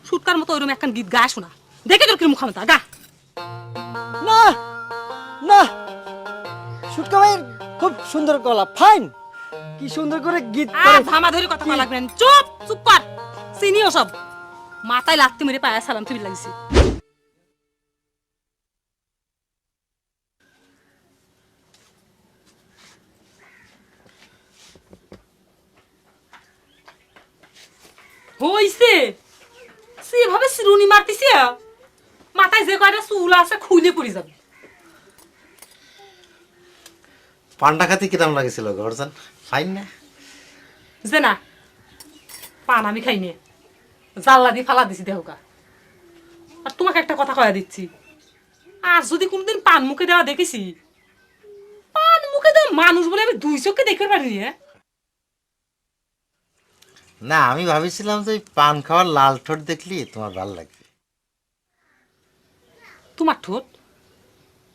সুটকার মতো ওইরকম একখান গীত গায় শোনা, দেখে তোর কি মুখ ক্ষমতা গা। না না, সুটকা ভাইয়ের খুব সুন্দর গলা, ফাইন, কি সুন্দর করে গীত আর ধামা ধরে কথা বলা লাগবে না, চুপ চুপ কর, চিনিও সব, মাথায় লাত্তি মেরে পায়ে সালাম তুই লাগিছে। হইছে সেভাবে সিরুনি মারতিছে, মাথায় যে কয়টা চুল আছে খুলে পড়ে যাবে। পান্ডা খাতে কিরাম লাগেছিল গর্জন? ফাইন না? যে না, পান আমি খাইনি, জাল্লা দিয়ে ফালা দিছি দেহকা। আর তোমাকে একটা কথা কয়া দিচ্ছি, আর যদি কোনদিন পান মুখে দেওয়া দেখেছি, পান মুখে দেওয়া মানুষ বলে আমি দুই চোখে দেখতে পারিনি। না, আমি ভাবিছিলাম যে পান খাওয়ার লাল ঠোঁট দেখলি তোমার ভালো লাগবে। তোমার ঠোঁট,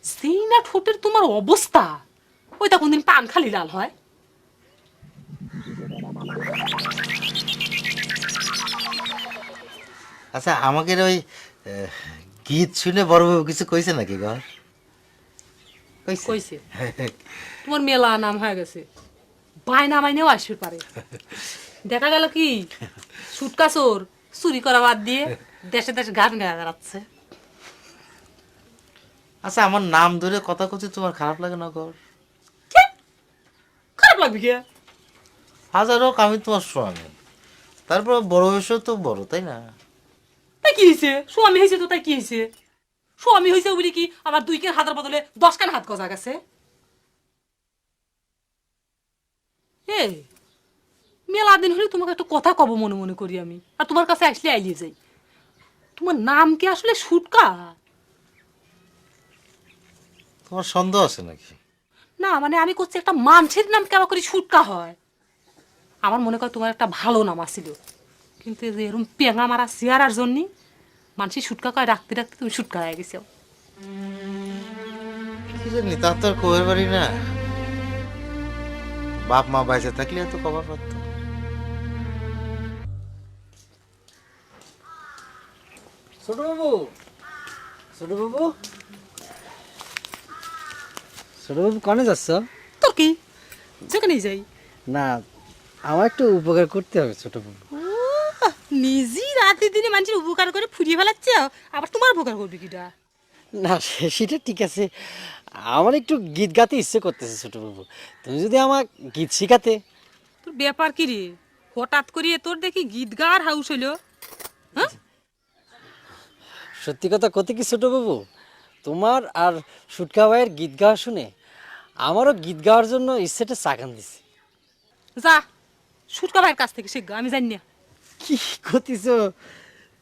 সেই না ঠোঁটের তোমার অবস্থা, ওইটা কোনদিন পান খালি লাল হয়? আচ্ছা, আমাকে ওই গীত শুনে বড় বাবু কিছু কইছে নাকি ঘর? কইছে তোমার মেলা নাম হয়ে গেছে, বায়না মাইনেও আসবে পারে। দেখা গেল কি সুটকা চোর চুরি করা বাদ দিয়ে দেশে দেশে গান গায়ে বেড়াচ্ছে। আচ্ছা, আমার নাম ধরে কথা কচ্ছি, তোমার খারাপ লাগে না ঘর? খারাপ লাগবে কি? হাজার হোক আমি তোমার স্বামী, তারপর বড় বয়সও তো বড়, তাই না? তাই কি হয়েছে? স্বামী হয়েছে তো তাই কি হয়েছে? স্বামী হয়েছে বলি কি আমার 2 কান হাতের বদলে 10 কান হাত গজা গেছে? এই মেলা দিন হলে তোমাকে একটা কথা কব মনে মনে করি আমি, আর তোমার কাছে আসলে আইলিয়ে যাই। তোমার নাম কি আসলে সুটকা? তোমার সন্দেহ আছে নাকি? না মানে আমি করছি একটা মানুষের নাম কেমন করে সুটকা হয়। আমার মনে কর তোমার একটা ভালো নাম আসছিল, কিন্তু এই যে এরকম পেঙা মারা চেয়ারার জন্য মানুষের সুটকা কয় রাখতে রাখতে তুমি সুটকা হয়ে গেছো। কি জানি, তার তো আর কবের বাড়ি না, বাপ মা বাইসে থাকলে এত কবার পারতো। ছোট বাবু, ছোট বাবু, ছোট বাবু কনে যাচ্ছ? তোর কি যেখানেই যাই? না, আমার একটু উপকার করতে হবে ছোট বাবু। নিজে রাতে দিনে মানুষের উপকার করে ফুরিয়ে ফেলাচ্ছে, আবার তোমার উপকার করবে কিটা? না সেটা ঠিক আছে, আমার একটু গীত গাতে ইচ্ছে করতেছে ছোট বাবু, তুমি যদি আমার গীত শিখাতে। তোর ব্যাপার কি রে, হঠাৎ করিয়ে তোর দেখি গীত গাওয়ার হাউস হইলো? হ্যাঁ সত্যি কথা কত কি ছোট বাবু, তোমার আর সুটকা ভাইয়ের গীত গাওয়া শুনে আমারও গীত গাওয়ার জন্য ইচ্ছেটা চাকান দিছে। যা সুটকা ভাইয়ের কাছ থেকে শিখ, আমি জানি না। কি করতেছ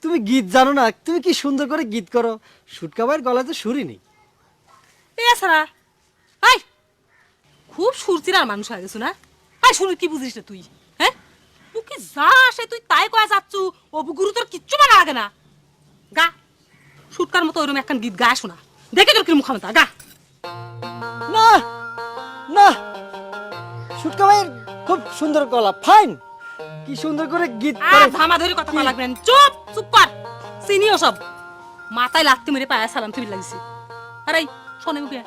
তুমি? গীত জানো না? তুমি কি সুন্দর করে গীত করো, সুটকা ভাইয়ের গলায় তো সুরই নেই। এছাড়া হাই খুব সুরচিরার মানুষ হয়ে গেছো না? হাই শুনে কি বুঝিস না তুই? হ্যাঁ মুখে যা আসে তুই তাই কয়া যাচ্ছু, অবগুরু তোর কিচ্ছু মানা লাগে না। গা সুটকার মতো ওইরকম একখান গীত গায় শোনা, দেখে তোর কি মুখ ক্ষমতা গা। না না, সুটকা ভাইয়ের খুব সুন্দর গলা, ফাইন, কি সুন্দর করে গীত আর করে। ধামা ধরে কথা বলা লাগবে না, চুপ চুপ কর, চিনিও সব, মাথায় লাত্তি মেরে পায়ে সালাম তুই লাগিছে। আরে শোনে মুখে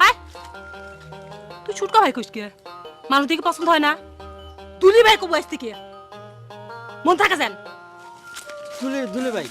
আয়, তুই ছুটকা ভাই কইস কে? মানুষ দিকে পছন্দ হয় না? দুলি ভাই কবু আসতে কে মন থাকে যান। দুলে দুলে ভাই